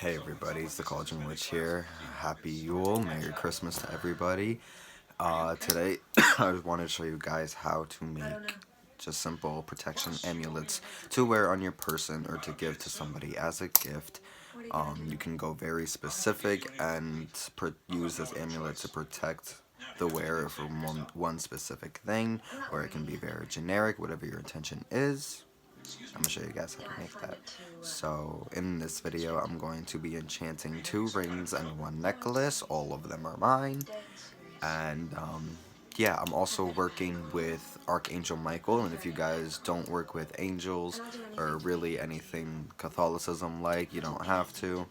Hey everybody, it's the Cauldron Witch here. Happy Yule, Merry Christmas to everybody. Today I wanted to show you guys how to make just simple protection amulets to wear on your person or to give to somebody as a gift. You can go very specific and use this amulet to protect the wearer from one specific thing, or it can be very generic, whatever your intention is. I'm gonna show you guys how to make that. So in this video I'm going to be enchanting 2 rings and 1 necklace. All of them are mine. And yeah, I'm also working with Archangel Michael, and if you guys don't work with angels or really anything Catholicism like, you don't have to.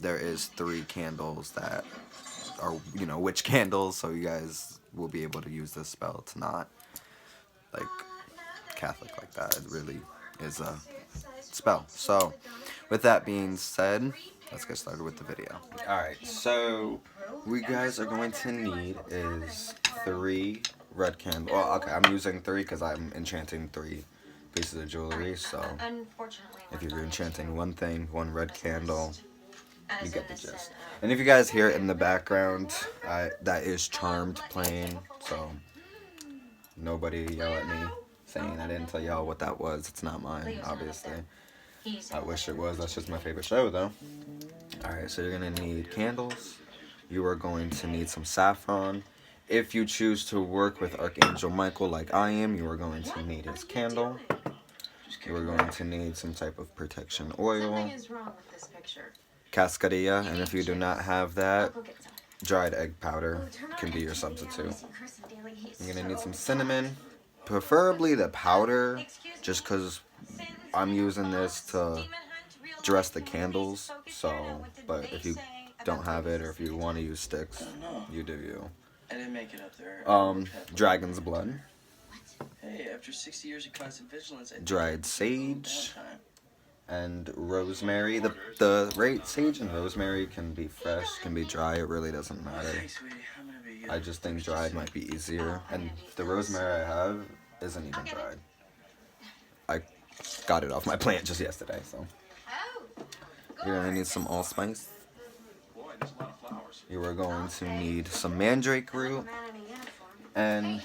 There is 3 candles that are, witch candles, so you guys will be able to use this spell. It's not like Catholic like that. It really is a spell. So with that being said, let's get started with the video. Alright, so what you guys are going to need is 3 red candles. Well, okay, I'm using 3 because I'm enchanting 3 pieces of jewelry. So if you're enchanting one thing, 1 red candle, you get the gist. And if you guys hear it in the background, that is Charmed playing, so nobody yell at me saying I didn't tell y'all what that was. It's not mine, obviously. I wish it was. That's just my favorite show, though. Alright, so you're going to need candles. You are going to need some saffron. If you choose to work with Archangel Michael like I am, you are going to need his candle. You are going to need some type of protection oil. Cascarilla, and if you do not have that, dried egg powder can be your substitute. You're going to need some cinnamon. Preferably the powder, just because I'm using this to dress the candles. So, but if you don't have it, or if you want to use sticks, you do you. I didn't make it up there. Dragon's blood. Hey, after 60 years of constant vigilance, dried sage and rosemary. The sage and rosemary can be fresh, can be dry. It really doesn't matter. I just think dried might be easier. And the rosemary I have isn't even dried. I got it off my plant just yesterday, so. You're going to need some allspice. You are going to need some mandrake root. And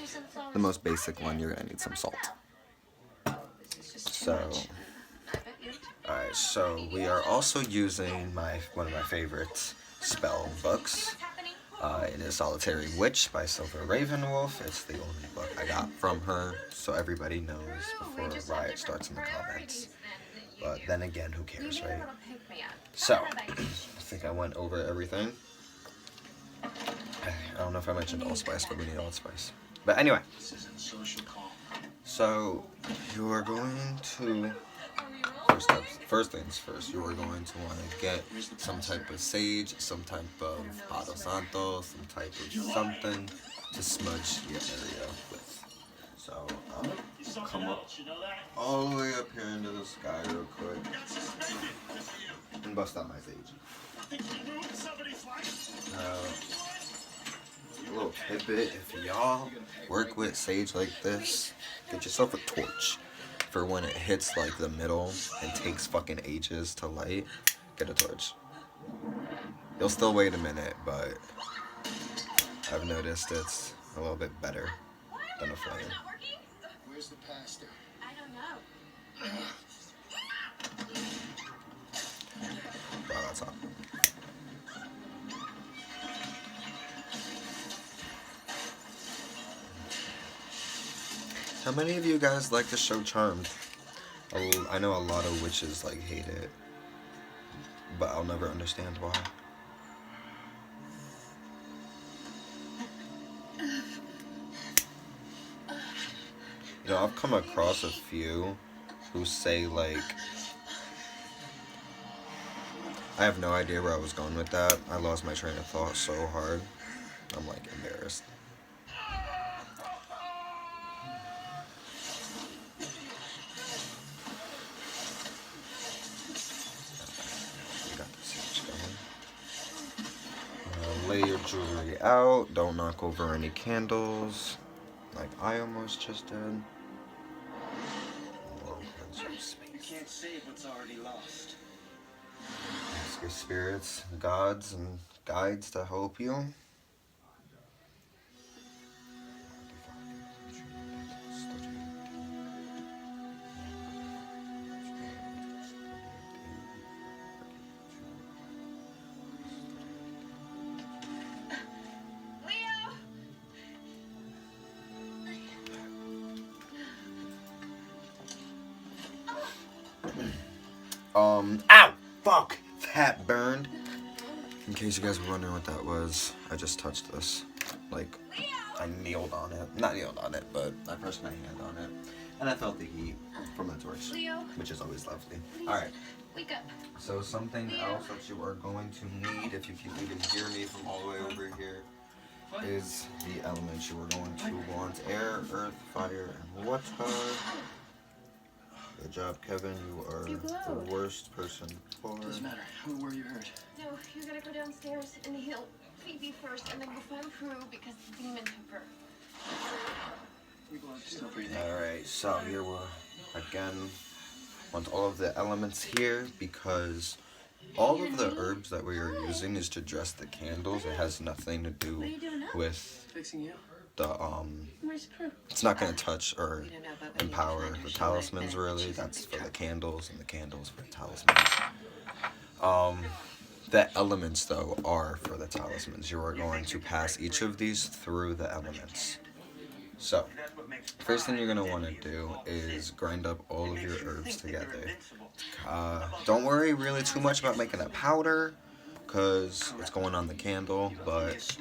the most basic one, you're going to need some salt. So, alright, so we are also using one of my favorite spell books. It is Solitary Witch by Silver Ravenwolf. It's the only book I got from her, so everybody knows before Riot starts in the comments. But then again, who cares, right? So, I think I went over everything. I don't know if I mentioned allspice, but we need allspice. But anyway, so you are going to, first things first, you are going to want to get some type of sage, some type of Palo Santo, some type of something to smudge your area with. So come up all the way up here into the sky real quick and bust out my sage. A little tidbit, if y'all work with sage like this, get yourself a torch for when it hits like the middle and takes fucking ages to light. Get a torch. You'll still wait a minute, but I've noticed it's a little bit better than a flame. Where's the pastor? I don't know. Wow, that's hot. How many of you guys like the show Charmed? I know a lot of witches like hate it, but I'll never understand why. You know, I've come across a few who say like, I have no idea where I was going with that. I lost my train of thought so hard. I'm like embarrassed. Lay your jewelry out. Don't knock over any candles, like I almost just did. You can't save what's already lost. your spirits, gods, and guides to help you. Ow! Fuck! That burned. In case you guys were wondering what that was, I just touched this. Like, I kneeled on it. Not kneeled on it, but I pressed my hand on it. And I felt the heat from the torch, which is always lovely. Alright. Wake up. So something else that you are going to need, if you can even hear me from all the way over here, is the elements you are going to want. Air, earth, fire, and water. Good job, Kevin. You are the worst person for. Doesn't matter. Who were you hurt? No, you gotta go downstairs and heal Phoebe first, and then go find Prue because the demon took her. Still breathing. Alright, so here we're again. Want all of the elements here because all of the herbs that we are using is to dress the candles. It has nothing to do with Fixing you? the Where's Prue? it's not going to touch or empower the talismans really. That's for the candles, and the candles for the talismans. The elements though are for the talismans. You are going to pass each of these through the elements. So first thing you're going to want to do is grind up all of your herbs together. Don't worry really too much about making a powder because it's going on the candle, but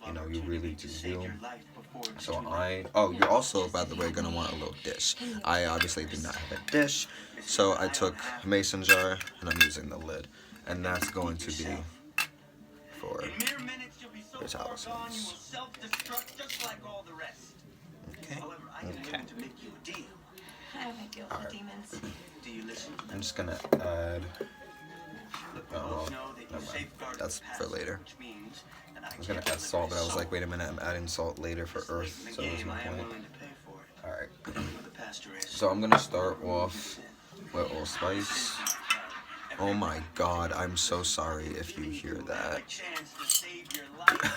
you know, you really do you. So you're also, by the way, going to want a little dish. I obviously do not have a dish, so I took a mason jar and I'm using the lid. And that's going to be for your talismans. Okay. Okay. How do I deal with the demons? I'm just gonna add. Oh, well, never mind. That's for later. I was gonna add salt, but I was like, wait a minute, I'm adding salt later for earth, so that was my point. Alright. So I'm gonna start off with allspice. Oh my god, I'm so sorry if you hear that.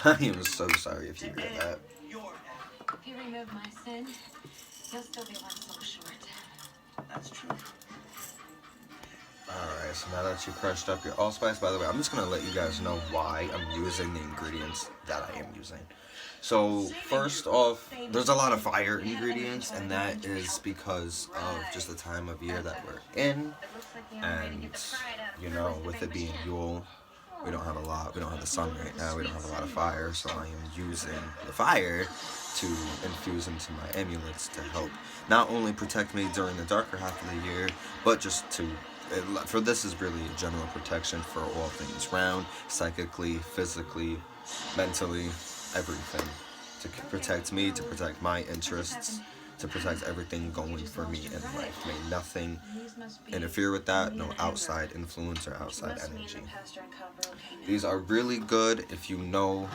I am so sorry if you hear that. If you remove my sin, you'll still be one soul short. That's true. Alright, so now that you crushed up your allspice, by the way, I'm just going to let you guys know why I'm using the ingredients that I am using. So, first off, there's a lot of fire ingredients, and that is because of just the time of year that we're in. And, you know, with it being Yule, we don't have a lot, we don't have the sun right now, we don't have a lot of fire, so I am using the fire to infuse into my amulets to help not only protect me during the darker half of the year, but just to, for this is really a general protection for all things round, psychically, physically, mentally, everything. To protect me, to protect my interests, to protect everything going for me in life. May nothing interfere with that, no outside influence or outside energy. These are really good if you know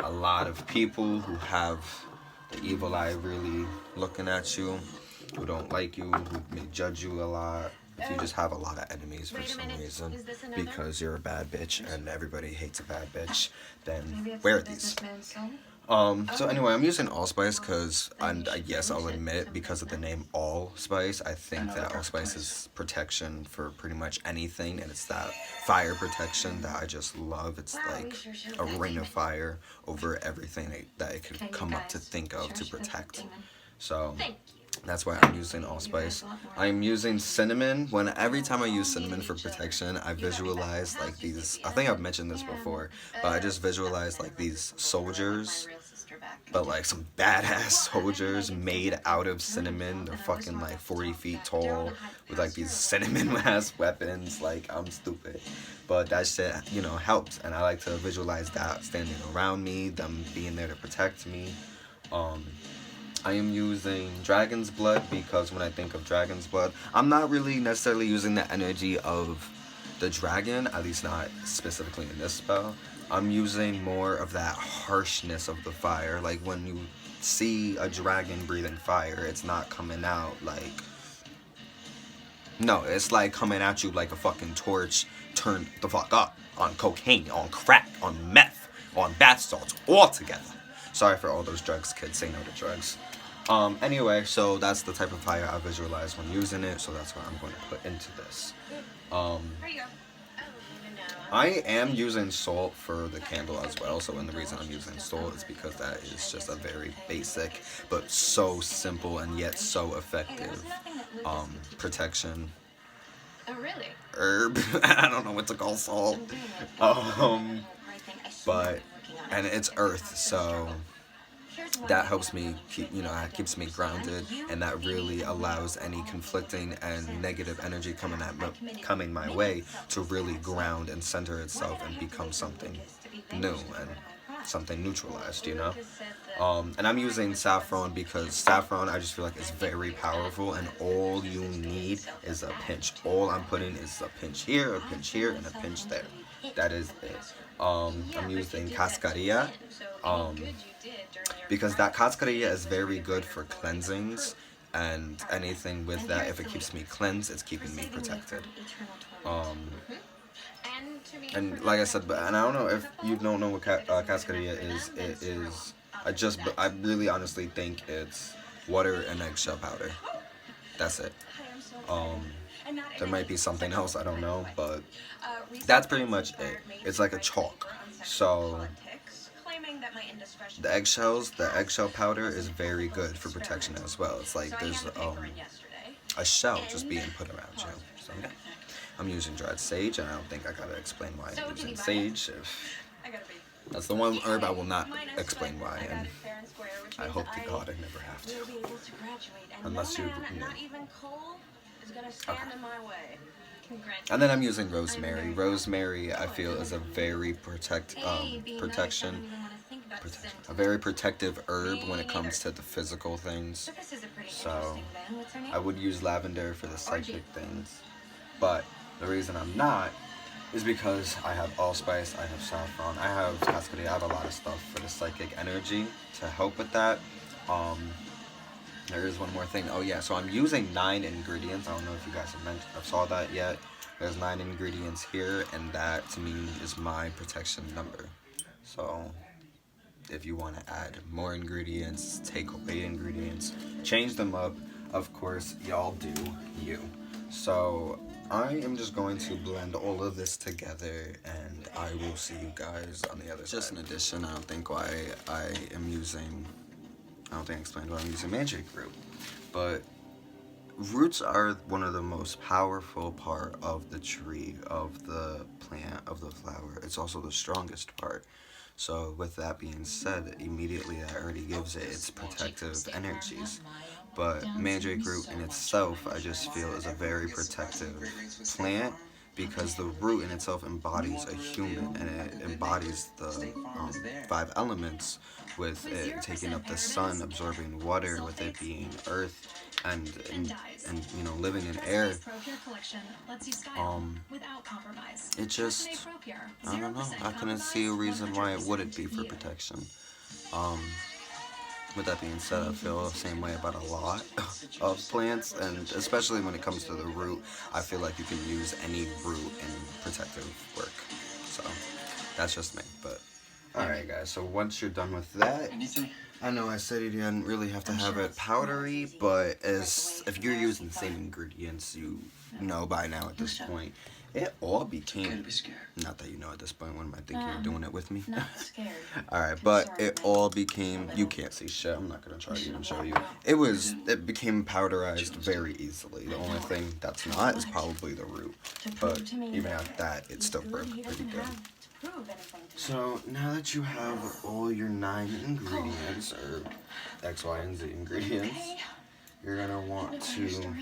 a lot of people who have the evil eye really looking at you, who don't like you, who may judge you a lot. If you just have a lot of enemies for some reason, because you're a bad bitch and everybody hates a bad bitch, then wear these. So anyway, I'm using allspice because, and yes, I'll admit, because of the name allspice, I think that allspice is protection for pretty much anything, and it's that fire protection that I just love. It's like a ring of fire over everything that it could come up to think of to protect. So that's why I'm using allspice. I'm using cinnamon. Every time I use cinnamon for protection, I visualize like these, I think I've mentioned this before, but I just visualize like these soldiers, but like some badass soldiers made out of cinnamon. They're fucking like 40 feet tall with like these cinnamon ass weapons. Like, I'm stupid, but that shit, you know, helps, and I like to visualize that standing around me, them being there to protect me. I am using dragon's blood because when I think of dragon's blood, I'm not really necessarily using the energy of the dragon, at least not specifically in this spell. I'm using more of that harshness of the fire. Like when you see a dragon breathing fire, it's not coming out like, no, it's like coming at you like a fucking torch turned the fuck up on cocaine, on crack, on meth, on bath salts, all together. Sorry for all those drugs, kids. Say no to drugs. Anyway, so that's the type of fire I visualize when using it, so that's what I'm going to put into this. Here you go. I am using salt for the candle as well, so the reason I'm using salt is because that is just a very basic, but so simple and yet so effective, protection Oh, really? herb. I don't know what to call salt. But, and it's earth, so that helps me keep, that keeps me grounded, and that really allows any conflicting and negative energy coming my way to really ground and center itself and become something new and something neutralized, and I'm using saffron because saffron, I just feel like it's very powerful, and all you need is a pinch. All I'm putting is a pinch here, and a pinch there. That is it. I'm using cascarilla, because that cascarilla is very good for cleansings, and anything with that, if it keeps me cleansed, it's keeping me protected. And like I said, and I don't know if you don't know what cascarilla is. It is, I really honestly think it's water and eggshell powder. That's it. There might be something else, I don't know, but that's pretty much it. It's like a chalk. So the eggshell powder is very good for protection as well. It's like there's a shell just being put around you. So yeah. I'm using dried sage, and I don't think I gotta explain why I'm using sage. That's the one herb I will not explain why, and I hope to God I never have to. Unless you know. Okay. And then I'm using rosemary. Rosemary, I feel, is a very a very protective herb when it comes to the physical things. So I would use lavender for the psychic things, but the reason I'm not is because I have allspice, I have saffron, I have cascarilla, I have a lot of stuff for the psychic energy to help with that. There is one more thing. Oh yeah, so I'm using 9 ingredients. I don't know if you guys have saw that yet. There's 9 ingredients here, and that to me is my protection number. So if you want to add more ingredients, take away ingredients, change them up, of course, y'all do you. So I am just going to blend all of this together, and I will see you guys on the other side. Just an addition, I don't think I explained why I'm using magic root, but roots are one of the most powerful part of the tree, of the plant, of the flower. It's also the strongest part. So with that being said, immediately that already gives it its protective energies. But magic root in itself, I just feel, is a very protective plant, because the root in itself embodies a human, and it embodies the 5 elements, with it taking up the sun, absorbing water, with it being earth, and living in air. It just, I don't know, I couldn't see a reason why it wouldn't be for protection. With that being said, I feel the same way about a lot of plants, and especially when it comes to the root, I feel like you can use any root in protective work. So that's just me. But alright guys, so once you're done with that, I know I said you didn't really have to have it powdery, but if you're using the same ingredients, you know by now at this point, it all became, not that you know at this point, when am I thinking you're doing it with me? Alright, but it all became, you can't see shit, I'm not going to try to even show you. It became powderized very easily. The only thing that's not is probably the root, but even at that, it still worked pretty good. So now that you have all your 9 ingredients, or X, Y, and Z ingredients, you're going to want to,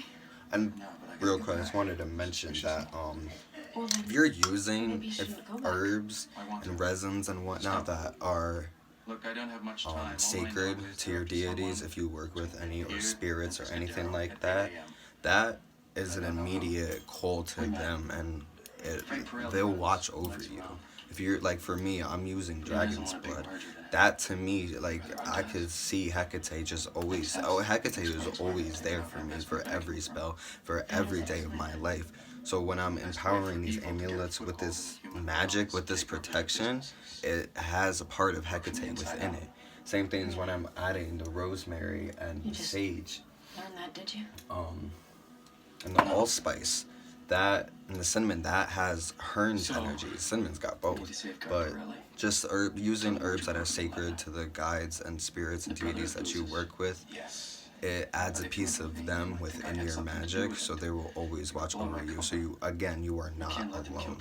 and real quick, I just wanted to mention that if you're using herbs and resins and whatnot that are sacred to your deities, if you work with any, or spirits or anything like that, that is an immediate call to them, and they'll watch over you. If you're, like for me, I'm using dragon's blood. That to me, like, I could see Hecate just always, Hecate is always there for me, for every spell, for every day of my life. So when I'm empowering these amulets with this magic, with this protection, it has a part of Hecate within it. Same thing as when I'm adding the rosemary and the sage, Learn that, did you? and the allspice. That and the cinnamon, that has Hearn's energy. Cinnamon's got both, but just using herbs that are sacred to the guides and spirits and deities that you work with, it adds a piece of them within your magic, so they will always watch over you. So you are not alone.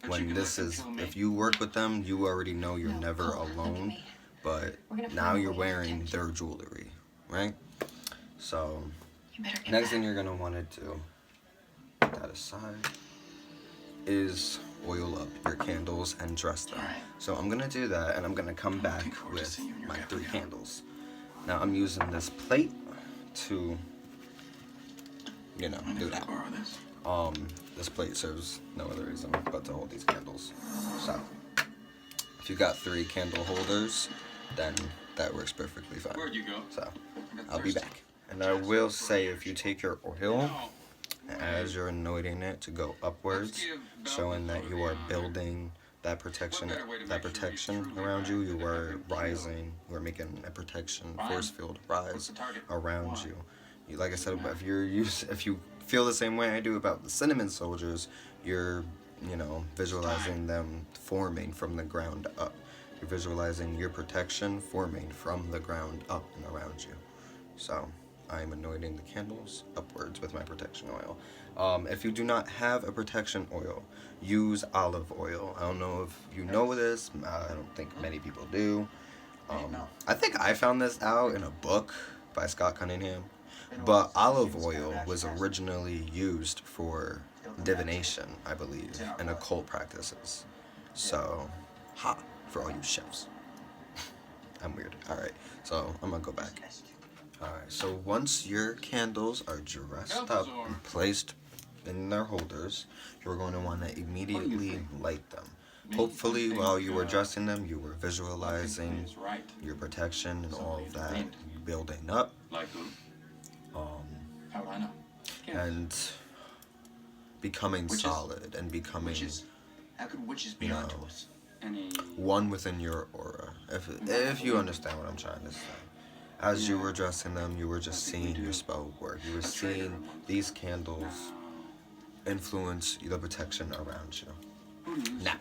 When this is, if you work with them, you already know you're never alone, but now you're wearing their jewelry, right? So next thing you're gonna want to do, put that aside, is oil up your candles and dress them. So I'm gonna do that, and I'm gonna come back with my 3 candles. Now I'm using this plate to, do that. This plate serves no other reason but to hold these candles. So if you got 3 candle holders, then that works perfectly fine. Where'd you go? So I'll be back. And I will say, if you take your oil as you're anointing it to go upwards, showing that you are building that protection around you, you are rising, you are making a protection force field rise around you. Like I said, if you feel the same way I do about the cinnamon soldiers, you're visualizing them forming from the ground up. You're visualizing your protection forming from the ground up and around you. So I'm anointing the candles upwards with my protection oil. If you do not have a protection oil, use olive oil. I don't know if you know this. I don't think many people do. I think I found this out in a book by Scott Cunningham. But olive oil was originally used for divination, I believe, and occult practices. So, for all you chefs. I'm weird. Alright, so I'm gonna go back. Alright, so once your candles are dressed up and placed in their holders, you're going to want to immediately light them. Hopefully, while you were dressing them, you were visualizing your protection and all of that building up. And becoming solid and becoming, one within your aura. If you understand what I'm trying to say. As you were dressing them, you were just seeing your spell work. You were seeing these candles influence the protection around you. Now,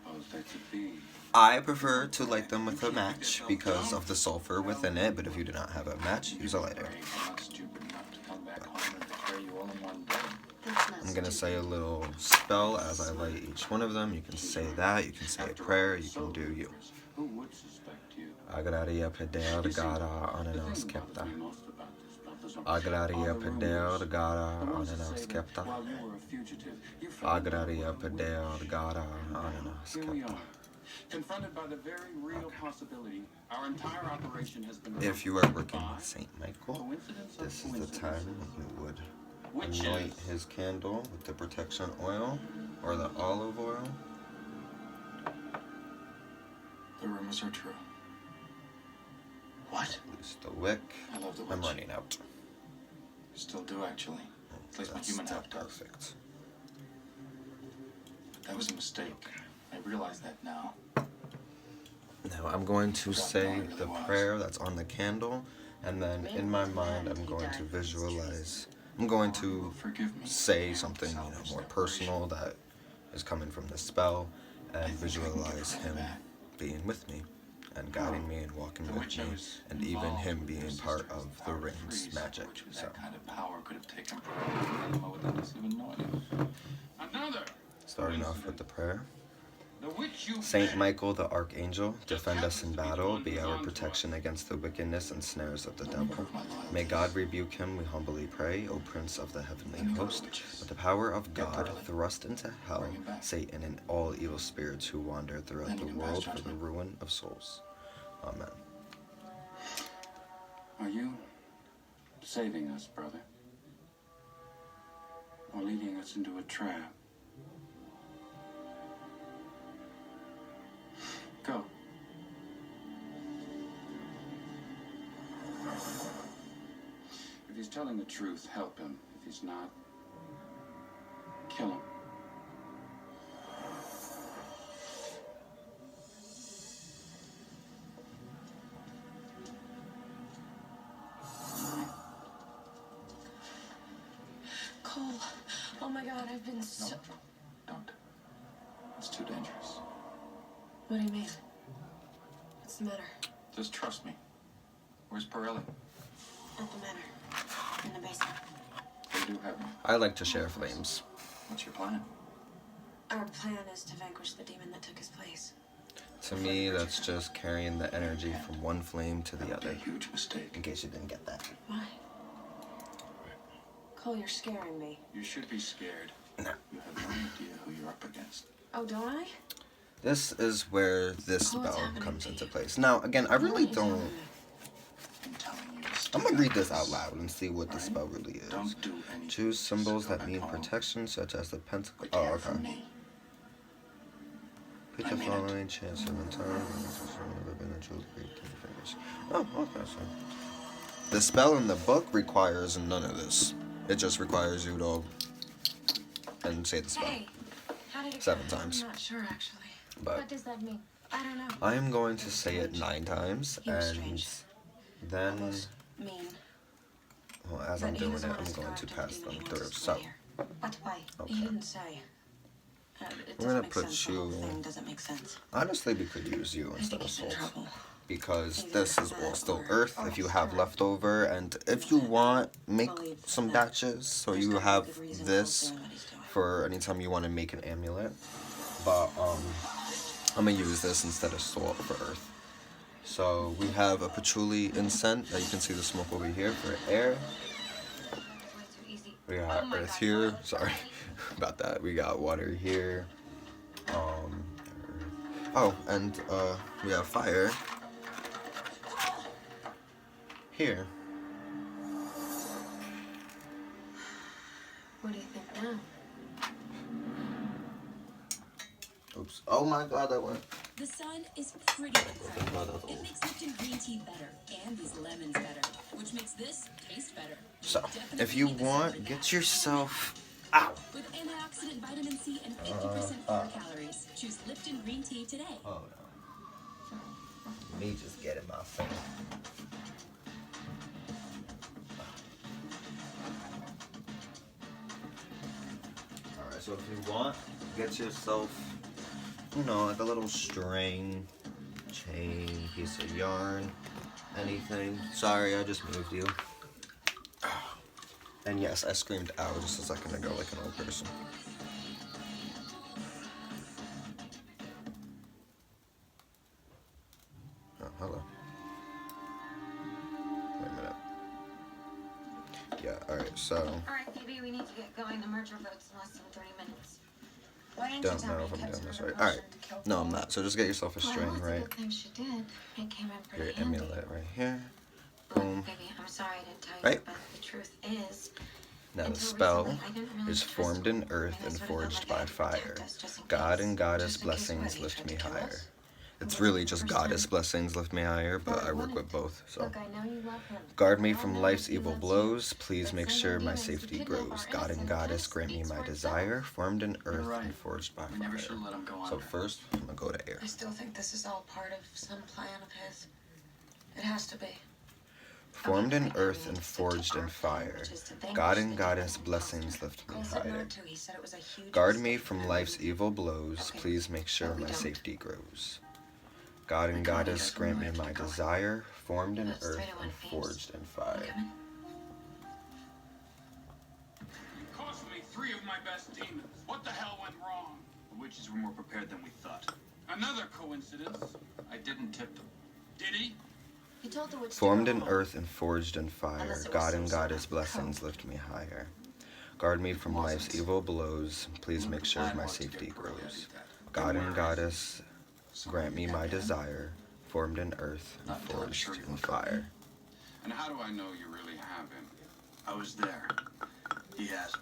I prefer to light them with a match because of the sulfur within it, but if you do not have a match, use a lighter. I'm going to say a little spell as I light each one of them. You can say that, you can say a prayer, you can do you. Agraria pedel de gara ananas kepta. Agraria pedel de gara ananas kepta. Agraria pedel de gara ananas kepta. Confronted by the very real possibility, our entire operation has been. If you are working with Saint Michael, this is the time when you would anoint his candle with the protection oil or the olive oil. The rumors are true. What? Release the wick. I love the witch. I'm running out. Still do, actually. At least my human half does. Perfect. That was a mistake. I realize that now. Now I'm going to say the prayer that's on the candle, and then in my mind I'm going to visualize. I'm going to say something more personal that is coming from the spell, and visualize him being with me and guiding me and walking with me, and even him being part of the ring's magic. So. That kind of power could have taken without us even knowing it. Another. Starting off with the prayer. Saint Michael the Archangel, defend us in battle, be our protection against the wickedness and snares of the devil. May God rebuke him, we humbly pray, O Prince of the heavenly host. With the power of God, thrust into hell Satan and all evil spirits who wander throughout the world for the ruin of souls. Amen. Are you saving us, brother? Or leading us into a trap? Go. If he's telling the truth, help him. If he's not, kill him. Oh my god, I've been so... Don't. It's too dangerous. What do you mean? What's the matter? Just trust me. Where's Pirelli? At the manor. In the basement. They do have me. I like to share flames. What's your plan? Our plan is to vanquish the demon that took his place. To me, that's just carrying the energy from one flame to the That would be other. a huge mistake. In case you didn't get that. Why? Cole, you're scaring me. You should be scared. No. You have no idea who you're up against. Oh, don't I? This is where this Oh, what's spell happening comes to into you? place. Now, again, I really don't... I'm telling you to I'm stay gonna read out this of out loud and see what the Alright? spell really is. Don't do anything. Choose symbols Just go that back mean home. protection, such as the pentacle. But Oh, hear okay. from me. Pick I the mean it. following chance of entire never been a truth great fingers. Oh, okay, so. The spell in the book requires none of this. It just requires you to and say the spell. Hey, how did it 7 go? times. I'm not sure, actually. But What does that mean? I don't know. I am going to say it 9 times, He was and strange. then, Almost mean. well, as But I'm he doing was it, the one I'm who going to starved pass and them he wants through. us to So, wait here. But why? Okay. He didn't say. It We're doesn't gonna make put sense. The whole you- thing doesn't make sense. honestly, we could use you I instead think of he's in Salt. trouble. Because Either this is all that still or- Earth or if you he's have turned. leftover, and if you want, make Believe some that batches so There's you gotta be have a good reason Cole's this doing what he's doing. for anytime you want to make an amulet. But I'm gonna use this instead of Salt for Earth. So we have a patchouli incense that you can see the smoke over here for air. We got Earth here. Sorry about that. We got water here. Oh, and we have fire here. What do you think now? Oops. Oh my God, that went. The sun is pretty incredible. It makes Lipton green tea better and these lemons better, which makes this taste better. So, Definitely if you need this want, over get that. yourself. Ow! With antioxidant vitamin C and 50% fewer calories, choose Lipton green tea today. Hold on. Me just getting my face. Alright, so if you want, get yourself, you know, like a little string, chain, piece of yarn, anything. Sorry, I just moved you. And yes, I screamed ow just a second ago like an old person. Oh, hello. Wait a minute. Yeah, alright, so, Alright, baby, we need to get going. The merger vote's in less than 30 minutes. Why didn't you don't tell know me if you I'm kept doing this another right. Alright, potion to kill no, I'm Cole? not. So just get yourself a string, Well, right? it's a good thing she did. It came in pretty Your handy. amulet right here. Look, Boom. baby, I'm sorry I didn't tell you, Right. but the truth is, Now the until spell recently, I didn't really is trust formed him. in earth I mean, I and sort of felt forged like I by had to protect fire. us just in God case. and goddess Just in case blessings what, he lift tried me to kill higher. us? It's Well, really the just first goddess time. blessings lift me higher, but Well, I work wouldn't. with both, so. Look, I know you love him. Guard me We all from know life's he evil loves you. blows. Please But make sending sure my demons to safety kidnap grows. our God and innocent goddess kids grant me speaks my for itself. desire, formed in earth right. and forged by We never fire. should let him go So under. first, I'm gonna go to air. I still think this is all part of some plan of his. It has to be. Formed Okay, in fine, earth we and need to stick to forged in our plan, fire. which is to vanquish God the and demon goddess imposter. blessings lift me Cole said higher. not to. He said it was a huge Guard me mistake from and life's we- evil blows. Okay, Please make sure but we my don't. safety grows. God and We can't goddess get grant me them my right, keep going. desire, formed in That's earth 3 to 1 and Phoenix. forged in You fire. coming? You cost me 3 of my best demons. What the hell went wrong? The witches were more prepared than we thought. Another coincidence. I didn't tip them. Did he? You told the witch to Formed go in home. earth and forged in fire. Unless it was God some and sort goddess of blessings code. lift me higher. Guard me from life's wasn't. evil blows. Please make sure Plan my was to safety get Pirelli, I grows. did that. God Then and where is goddess he? grant me Sorry, my yeah. desire, formed in earth and Not until I'm forged sure you in look fire. And how do I know you really have him? I was there. He has him.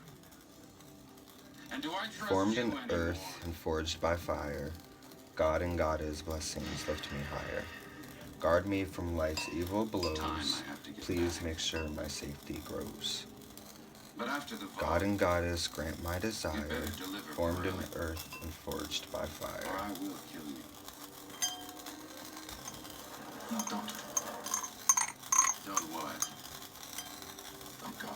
And do I trust Formed you in anymore? earth and forged by fire. God and goddess blessings lift me higher. Guard me from life's evil blows. Time I have to get Please back. make sure my safety grows. But after the vote, God and goddess grant my desire, better deliver formed in Pirelli. earth and forged by or fire. I will kill you. No, don't. Don't what? Don't go.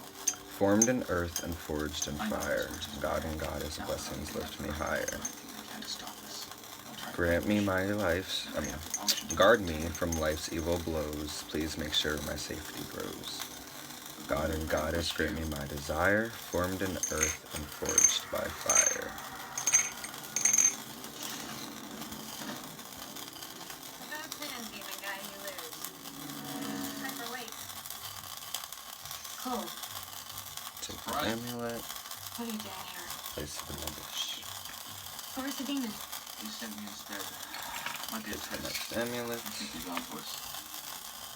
Formed in earth and forged in fire, God and Goddess blessings lift me higher. Can't stop this. I'll try to Grant me my life's, guard me from life's evil blows. Please make sure my safety grows. God and Goddess grant me my desire, formed in earth and forged by fire. Bad plan, demon guy, you lose. Hyperweight. Cole, Take the amulet, what are you doing here? place it in the dish. Where's the demon? He sent me instead. Might be a Take the test. next amulet. I think he's on to us.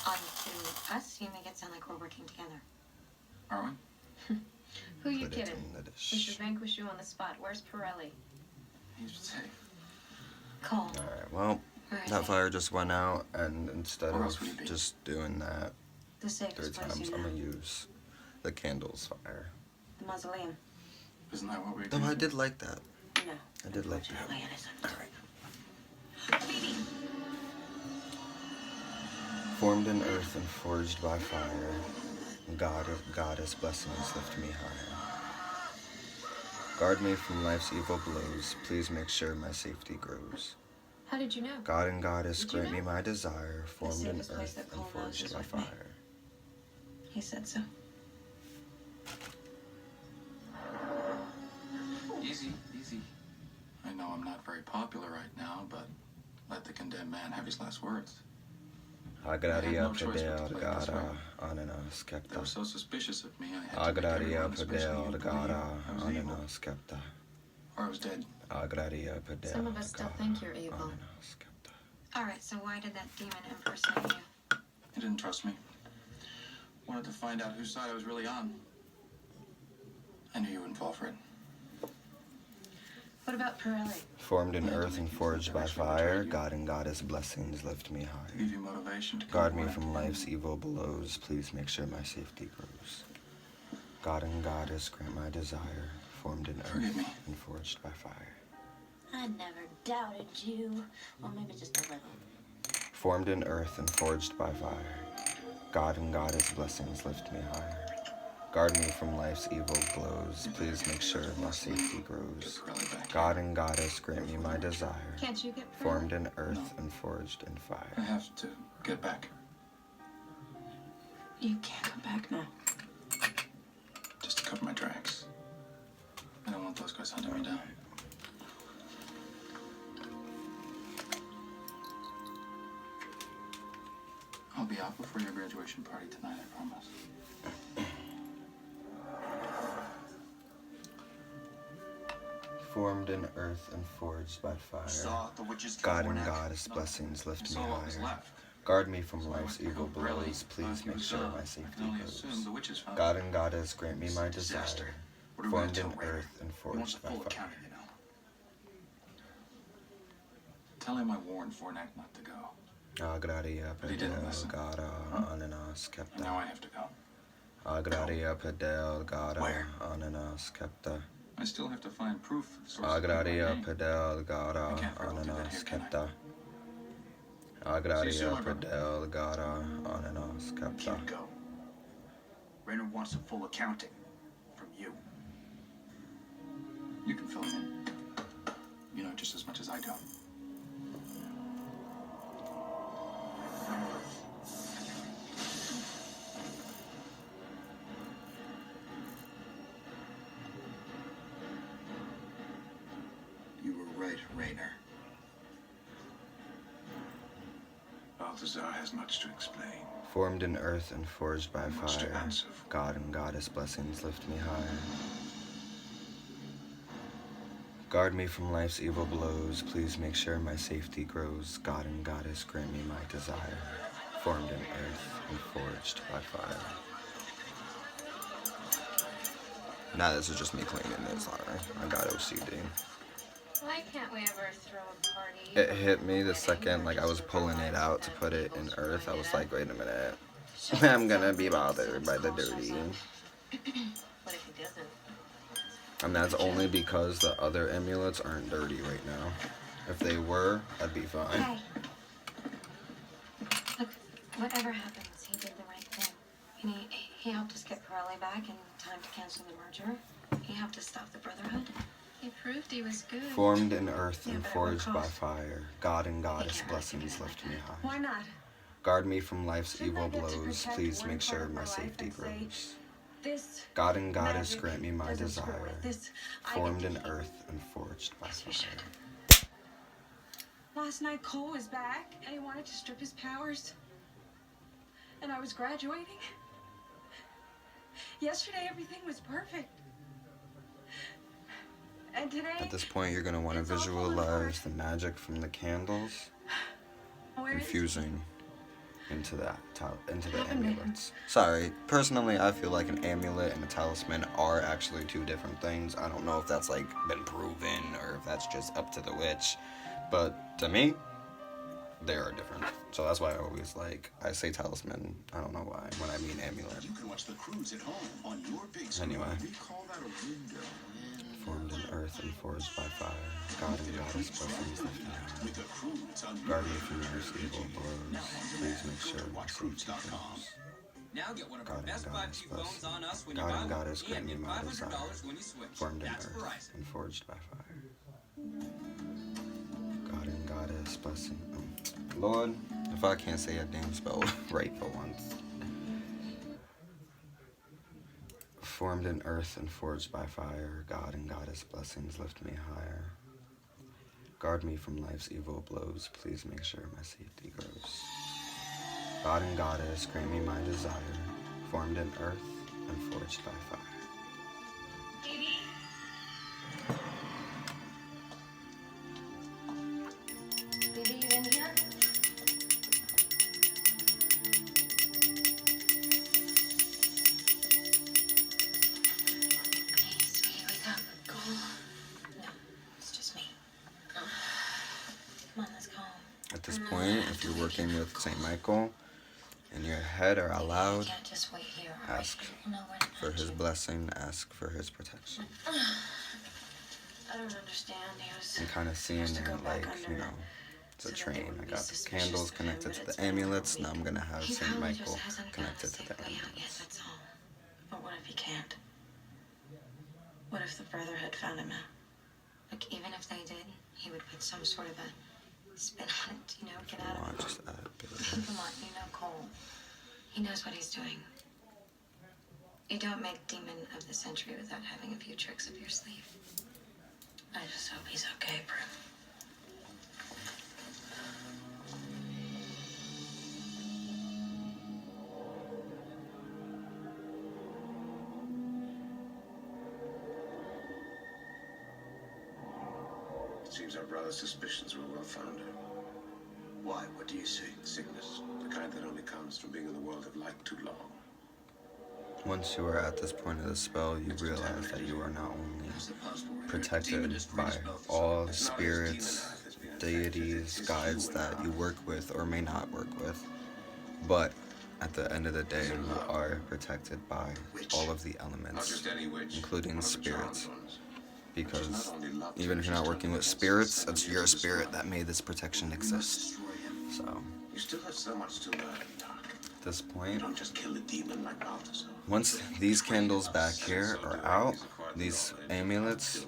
On to us? You make it sound like we're working together. Are we? Who you Put it kidding? in the We should dish. vanquish you on the spot. Where's Pirelli? He's safe. Cole, Alright, well, where is that he? fire just went out, and instead Where else of would he be? just doing that The 3 safest place times, you I'm know. gonna use the candles fire. The mausoleum. Isn't that what we Though I did like that. No. I did like that. Unfortunately, it isn't. Alright. Formed in earth and forged by fire, Goddess blessings lift me higher. Guard me from life's evil blows. Please make sure my safety grows. How did you know? God and Goddess Did you grant me know? my desire, formed in safest place earth that and Cole knows forged is by with me. fire. He said so. Easy, easy. I know I'm not very popular right now, but let the condemned man have his last words. Agraria no choice but to Pedel play it this way. Gara Ananas They Kepta. were so suspicious of me, I had to make Agraria everyone, especially Pedel you, believe Gara I was evil, Ananas Kepta. or I was dead. Agraria Pedel Some of us still think you're evil. Ananas Kepta. All right, so why did that demon impersonate you? He didn't trust me. Wanted to find out whose side I was really on. I knew you wouldn't fall for it. What about Pirelli? Formed in earth and forged by fire, God and Goddess blessings lift me To high. give you motivation to Guard keep me working. from life's evil blows, please make sure my safety grows. God and Goddess grant my desire, formed in Forgive earth me. and forged by fire. I never doubted you. Well, maybe just a little. Formed in earth and forged by fire, God and Goddess blessings lift me higher. Guard me from life's evil blows, please make sure my safety grows. Get Pirelli back. God and Goddess grant me my desire, Can't you get Pirelli? formed in earth and forged in I fire. have to get back. You can't come back now. Just to cover my tracks. I don't want those guys hunting me down. I'll be out before your graduation party tonight, I promise. Formed in earth and forged by fire, Saw the witch's God and Warnack. Goddess blessings lift me That's all that was higher. left. Guard me from So I life's went to evil go Pirelli, blows, but please he make was sure gone. my I safety can only grows. assume the witches found God him. and Goddess grant me my Disaster. desire, What are we gonna formed in tell Rainer? earth and He wants forged the by full fire. accounting, you know. Tell him I warned Fornack not to go. Agraria But he didn't Pedel listen. Gara Ananas And Kepta. now I have to go. Agraria Pedel Gara Where? Ananas Kepta. I still have to find proof of the source of my Agraria name. Pedel Gara I can't very well do that Ananas here, can I? Kepta. See you soon, Agraria my brother. Pedel Gara Ananas Kepta. Can't go. Rainer wants a full accounting from you. You can fill him in. You know just as much as I do. You were right, Rainer. Balthazar has much to explain. Formed in earth and forged by Much to fire, answer for. God and Goddess blessings lift me higher. Guard me from life's evil blows, please make sure my safety grows. God and Goddess grant me my desire, formed in earth and forged by fire. Now this is just me cleaning it, sorry. I got OCD. Why can't we ever throw a party? It hit me the second, like I was pulling it out to put it in earth. I was like, wait a minute. I'm gonna be bothered by the dirty. What if he doesn't? And that's only because the other amulets aren't dirty right now. If they were, I'd be fine. Hey. Look, whatever happens, he did the right thing. And He helped us get Pirelli back in time to cancel the merger. He helped us stop the Brotherhood. He proved he was good. Formed in earth Yeah, and but at what forged by cost? fire, God and He goddess can't risk blessings everything lift like me that. high. Why not? Guard me from life's Shouldn't I evil get to blows, protect please one make part sure of my my life safety and say, grows. This God and goddess magic grant me my doesn't screw desire, with this. I formed get in to keep. earth and forged by Yes, you fire. should. Last night, Cole was back, and he wanted to strip his powers. And I was graduating. Yesterday, everything was perfect. And today, At this point, you're going to want to it's all falling apart. visualize the magic from the candles Where is he? infusing into the happened to him? amulets. Sorry, personally, I feel like an amulet and a talisman are actually two different things. I don't know if that's like been proven or if that's just up to the witch, but to me, they are different. So that's why I always I say talisman. I don't know why when I mean amulet. You can watch the cruise at home on your big screen. Anyway. We call that a window. Formed in earth and forged by fire, God and goddess blessings lift me high. With the cruise on Guard me from life's evil blows. Please make sure my safety grows. Now get one of our God and best goddess 5G phones bless. on us when you God buy and one, goddess and grant me get my desire. $500 when you switch. Formed in That's earth Verizon. and forged by fire. God and goddess blessing. Lord, if I can't say a damn spell right for once. Formed in earth and forged by fire, God and goddess blessings lift me higher. Guard me from life's evil blows, please make sure my safety grows. God and goddess grant me my desire, formed in earth and forged by fire. Baby? Baby, you in here? Hey, sweetie, wake up. Go home. No, it's just me. Come on, let's go home. At this point, if you're working with St. Michael, in your head or out loud, You can't just wait here. all right? ask You'll know where to for find his you. blessing, ask for his protection. I don't understand. He was And kind of seeing supposed to go it back like, under. it's a So that they train. wouldn't I be got the suspicious candles of him, connected but to it's the been like a amulets. Now week. I'm going to have He St. probably Michael just hasn't found a connected to safe the way out yet, amulets. that's all. But what if he can't? What if the Brotherhood found him out? Like, even if they did, he would put some sort of a spin on it, you know, If get you out of want, it. just add a bit of Come on, you know Cole. He knows what he's doing. You don't make Demon of the Century without having a few tricks up your sleeve. I just hope he's okay, Bro. It seems our brother's suspicions were well founded. Why? What do you see? Sickness. The kind that only comes from being in the world of light too long. Once you are at this point of the spell, you realize that you are not only That's the puzzle. protected by all spirits, deities, guides that you work with or may not work with, but at the end of the day, you are protected by all of the Not elements, just any witch. including one of the charmed spirits. ones. Because even if you're not working with spirits, it's your spirit that made this protection exist. So, You still have so much to learn, Doc. at this You point, don't just kill a demon like Balthazar. once these candles back here are out, these amulets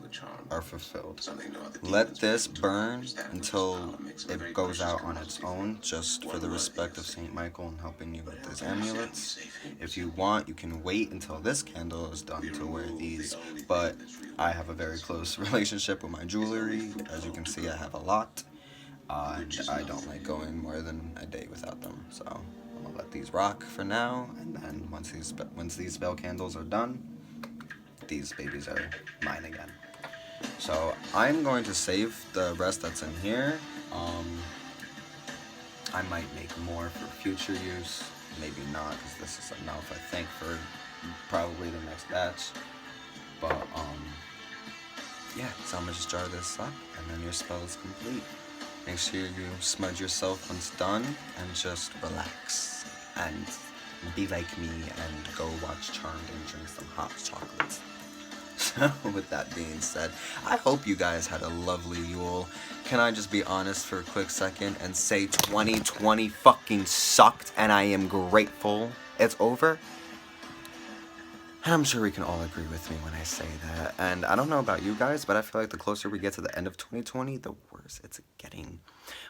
are fulfilled. Something no other Let demons this will do. burn That which is until power makes a very it goes precious out on commodity. its own, just for One the worthy respect of of St. Michael and helping you with these But how can amulets. we save him? If you want, you can wait until this candle is done to wear these, but I have a very close relationship with my jewelry. As you can see, I have a lot, and I don't like going more than a day without them. So I'm gonna let these rock for now, and then once these spell candles are done, these babies are mine again. So I'm going to save the rest that's in here. I might make more for future use, maybe not, because this is enough, I think, for probably the next batch. But yeah, so I'm gonna just jar this up, and then your spell is complete. Make sure you smudge yourself once done, and just relax, and be like me, and go watch Charmed and drink some hot chocolates. So with that being said, I hope you guys had a lovely Yule. Can I just be honest for a quick second and say 2020 fucking sucked, and I am grateful it's over? And I'm sure we can all agree with me when I say that. And I don't know about you guys, but I feel like the closer we get to the end of 2020, the worse it's getting.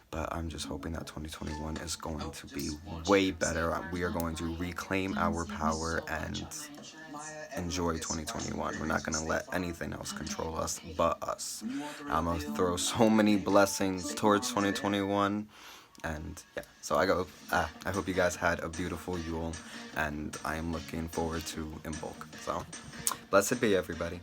But I'm just hoping that 2021 is going to be way better. We are going to reclaim our power and enjoy 2021. We're not going to let anything else control us but us. I'm going to throw so many blessings towards 2021. And yeah, so I hope you guys had a beautiful Yule, and I am looking forward to Imbolc. So, blessed be everybody.